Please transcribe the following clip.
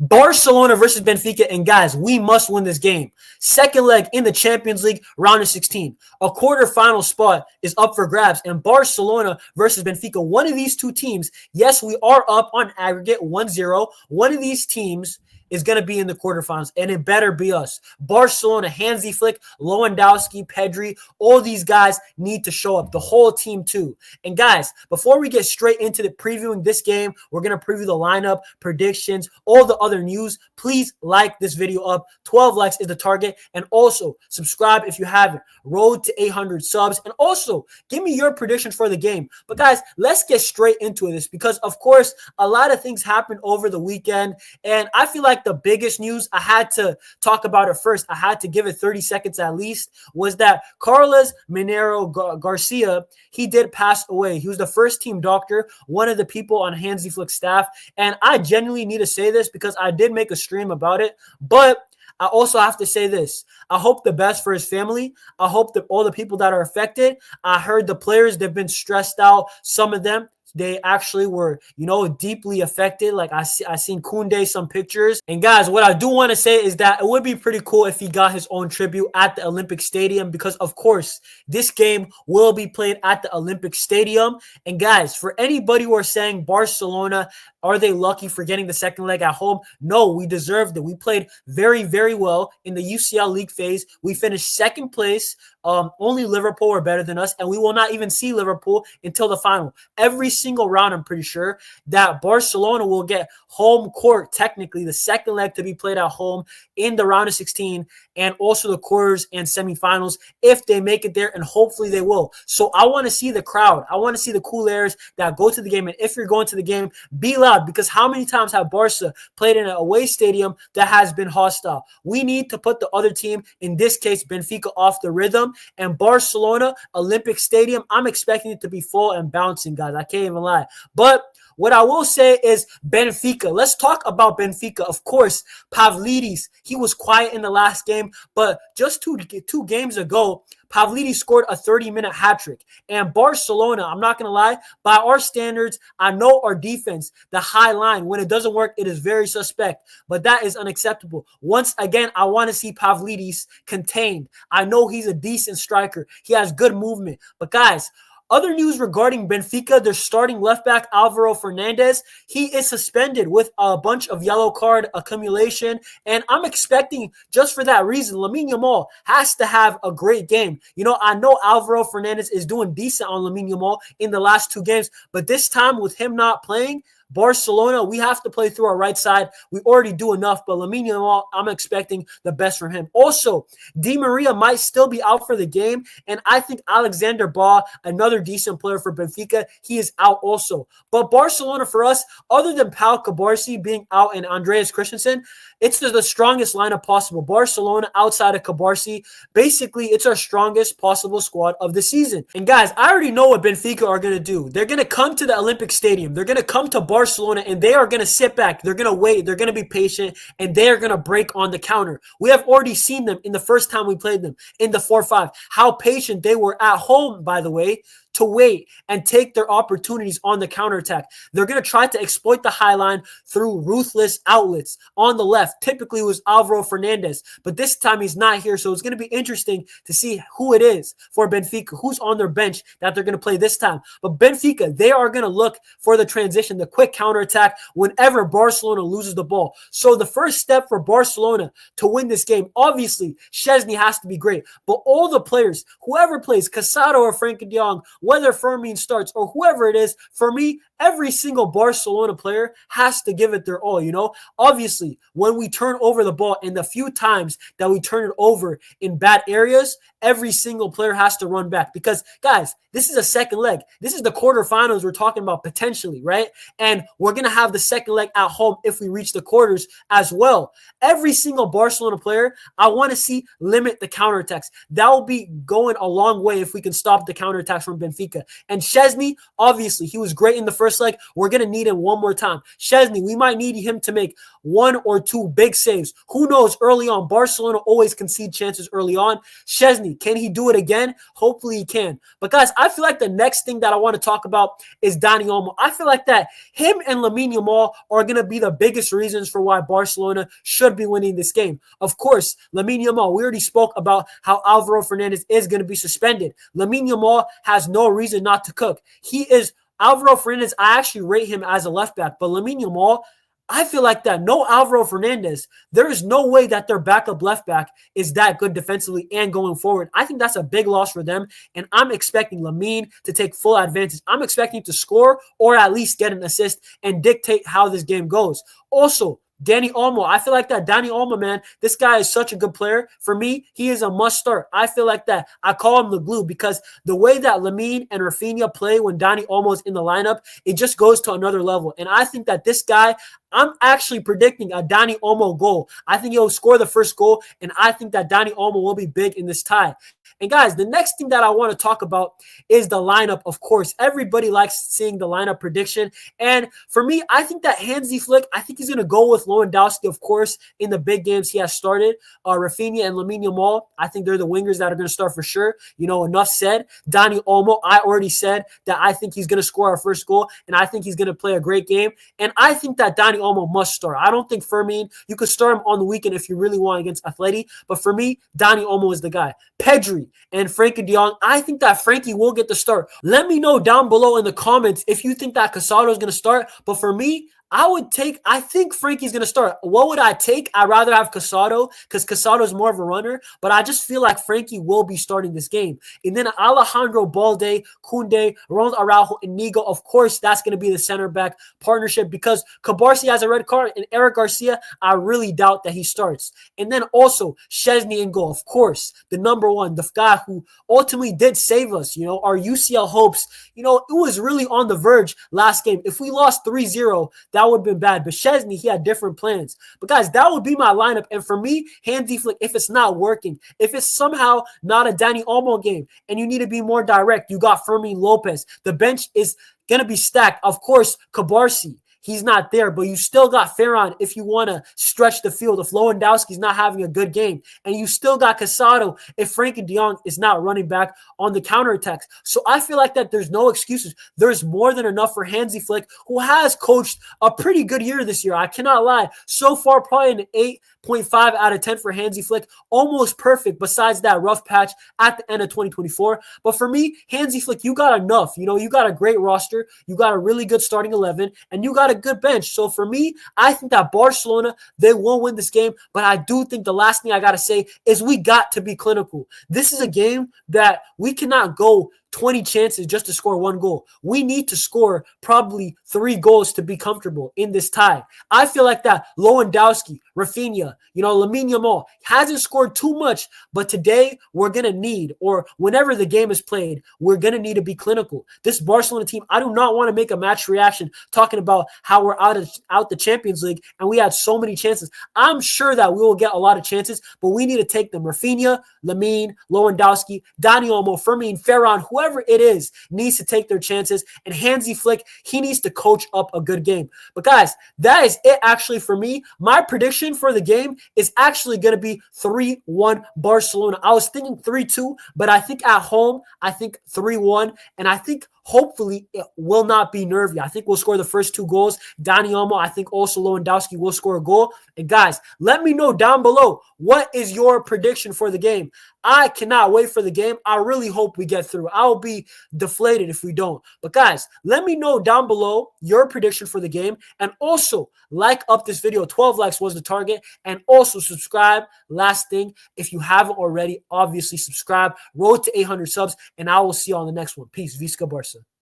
Barcelona versus Benfica, and guys, we must win this game. Second leg in the Champions League round of 16. A quarterfinal spot is up for grabs, and Barcelona versus Benfica. One of these two teams, yes, we are up on aggregate 1-0. One of these teams is going to be in the quarterfinals, and it better be us. Barcelona, Hansi Flick, Lewandowski, Pedri, all these guys need to show up. The whole team too. And guys, before we get straight into the previewing this game, we're going to preview the lineup, predictions, all the other news. Please like this video up. 12 likes is the target. And also subscribe if you haven't. Road to 800 subs. And also give me your predictions for the game. But guys, let's get straight into this because, of course, a lot of things happened over the weekend. And I feel like the biggest news, I had to talk about it first. I had to give it 30 seconds at least, was that Carlos Minero Garcia, he did pass away. He was the first team doctor, one of the people on Hansi Flick's staff. And I genuinely need to say this because I did make a stream about it, but I also have to say this. I hope the best for his family. I hope that all the people that are affected. I heard the players, they've been stressed out. Some of them, they actually were, deeply affected. Like I seen Koundé some pictures. And guys, what I do want to say is that it would be pretty cool if he got his own tribute at the Olympic Stadium because, of course, this game will be played at the Olympic Stadium. And guys, for anybody who are saying Barcelona, are they lucky for getting the second leg at home? No, we deserved it. We played very, very well in the UCL League phase. We finished second place. Only Liverpool were better than us, and we will not even see Liverpool until the final. Every single round, I'm pretty sure that Barcelona will get home court, technically the second leg to be played at home in the round of 16, and also the quarters and semifinals if they make it there, and hopefully they will. So I want to see the crowd. I want to see the cool airs that go to the game, and if you're going to the game, be loud, because how many times have Barca played in an away stadium that has been hostile? We need to put the other team, in this case Benfica, off the rhythm. And Barcelona, Olympic Stadium, I'm expecting it to be full and bouncing, guys. I can't even lie. But what I will say is Benfica. Let's talk about Benfica. Of course, Pavlidis, he was quiet in the last game, but just two games ago, Pavlidis scored a 30-minute hat-trick. And Barcelona, I'm not going to lie, by our standards, I know our defense, the high line, when it doesn't work, it is very suspect. But that is unacceptable. Once again, I want to see Pavlidis contained. I know he's a decent striker. He has good movement. But guys, other news regarding Benfica, their starting left back, Álvaro Fernandes, he is suspended with a bunch of yellow card accumulation. And I'm expecting, just for that reason, Lamine Yamal has to have a great game. I know Álvaro Fernandes is doing decent on Lamine Yamal in the last two games, but this time with him not playing, Barcelona, we have to play through our right side. We already do enough, but Lamine Yamal, I'm expecting the best from him. Also, Di Maria might still be out for the game, and I think Alexander Ba, another decent player for Benfica, he is out also. But Barcelona, for us, other than Pau Cubarsí being out and Andreas Christensen, it's the strongest lineup possible. Barcelona, outside of Cubarsí, basically, it's our strongest possible squad of the season. And guys, I already know what Benfica are going to do. They're going to come to the Olympic Stadium. They're going to come to Barcelona, and they are going to sit back. They're going to wait. They're going to be patient, and they are going to break on the counter. We have already seen them in the first time we played them in the 4-5. How patient they were at home, by the way, to wait and take their opportunities on the counterattack. They're going to try to exploit the high line through ruthless outlets. On the left, typically it was Álvaro Fernandes, but this time he's not here, so it's going to be interesting to see who it is for Benfica, who's on their bench that they're going to play this time. But Benfica, they are going to look for the transition, the quick counterattack whenever Barcelona loses the ball. So the first step for Barcelona to win this game, obviously, Szczesny has to be great, but all the players, whoever plays, Casado or Frenkie de Jong, whether Fermin starts or whoever it is, for me, every single Barcelona player has to give it their all, Obviously, when we turn over the ball and the few times that we turn it over in bad areas, every single player has to run back because, guys, this is a second leg. This is the quarterfinals we're talking about potentially, right? And we're going to have the second leg at home if we reach the quarters as well. Every single Barcelona player, I want to see limit the counterattacks. That will be going a long way if we can stop the counterattacks from Benfica. And Szczesny, obviously, he was great in the first first leg. We're going to need him one more time. Szczesny, we might need him to make 1 or 2 big saves. Who knows early on? Barcelona always concede chances early on. Szczesny, can he do it again? Hopefully he can. But guys, I feel like the next thing that I want to talk about is Dani Olmo. I feel like that him and Lamine Yamal are going to be the biggest reasons for why Barcelona should be winning this game. Of course, Lamine Yamal, we already spoke about how Álvaro Fernandez is going to be suspended. Lamine Yamal has no reason not to cook. Álvaro Fernandez, I actually rate him as a left back, but Lamine Yamal, I feel like that no Álvaro Fernandez, there is no way that their backup left back is that good defensively and going forward. I think that's a big loss for them, and I'm expecting Lamine to take full advantage. I'm expecting to score or at least get an assist and dictate how this game goes. Also, Dani Olmo, I feel like that Dani Olmo, man, this guy is such a good player. For me, he is a must start. I feel like that. I call him the glue because the way that Lamine and Raphinha play when Dani Olmo is in the lineup, it just goes to another level. And I think that this guy, I'm actually predicting a Dani Olmo goal. I think he'll score the first goal, and I think that Dani Olmo will be big in this tie. And guys, the next thing that I want to talk about is the lineup, of course. Everybody likes seeing the lineup prediction. And for me, I think that Hansi Flick, I think he's going to go with Lewandowski, of course, in the big games he has started. Raphinha and Lamine Yamal, I think they're the wingers that are going to start for sure. You know, enough said. Dani Olmo, I already said that I think he's going to score our first goal, and I think he's going to play a great game. And I think that Dani Olmo must start. I don't think Fermin, you could start him on the weekend if you really want against Atleti. But for me, Dani Olmo is the guy. Pedri and Frenkie de Jong, I think that Frenkie will get the start. Let me know down below in the comments if you think that Casado is going to start. But for me, I think Frankie's going to start. What would I take? I'd rather have Casado because Casado is more of a runner, but I just feel like Frankie will be starting this game. And then Alejandro Balde, Koundé, Ronald Araujo, and Nigo, of course, that's going to be the center back partnership because Cabarsi has a red card and Eric Garcia, I really doubt that he starts. And then also Szczesny in goal, of course, the number one, the guy who ultimately did save us, you know, our UCL hopes. You know, it was really on the verge last game. If we lost 3-0, that would have been bad. But Szczesny, he had different plans. But guys, that would be my lineup. And for me, Hansi Flick, if it's not working, if it's somehow not a Dani Olmo game and you need to be more direct, you got Fermin Lopez. The bench is going to be stacked. Of course, Cabarsi. He's not there, but you still got Ferran if you want to stretch the field. If Lewandowski's not having a good game. And you still got Casado if Frenkie de Jong is not running back on the counterattacks. So I feel like that there's no excuses. There's more than enough for Hansi Flick, who has coached a pretty good year this year. I cannot lie. So far, probably an 8.5 out of 10 for Hansi Flick. Almost perfect besides that rough patch at the end of 2024. But for me, Hansi Flick, you got enough. You know, you got a great roster. You got a really good starting 11. And you got a good bench. So for me, I think that Barcelona, they will win this game. But I do think the last thing I got to say is we got to be clinical. This is a game that we cannot go 20 chances just to score 1 goal. We need to score probably 3 goals to be comfortable in this tie. I feel like that Lewandowski, Raphinha, you know, Lamine Yamal hasn't scored too much, but today we're going to need, or whenever the game is played, we're going to need to be clinical. This Barcelona team, I do not want to make a match reaction talking about how we're out the Champions League and we had so many chances. I'm sure that we will get a lot of chances, but we need to take them. Raphinha, Lamine, Lewandowski, Dani Olmo, Fermin, Ferran, whoever it is, needs to take their chances. And Hansi Flick, he needs to coach up a good game. But guys, that is it actually for me. My prediction for the game is actually going to be 3-1 Barcelona. I was thinking 3-2, but I think at home, I think 3-1. And I think hopefully it will not be nervy. I think we'll score the first 2 goals. Dani Olmo, I think also Lewandowski will score a goal. And guys, let me know down below, what is your prediction for the game? I cannot wait for the game. I really hope we get through. I'll be deflated if we don't. But guys, let me know down below your prediction for the game. And also, like up this video. 12 likes was the target. And also subscribe. Last thing, if you haven't already, obviously subscribe. Road to 800 subs. And I will see you on the next one. Peace. Visca Barca.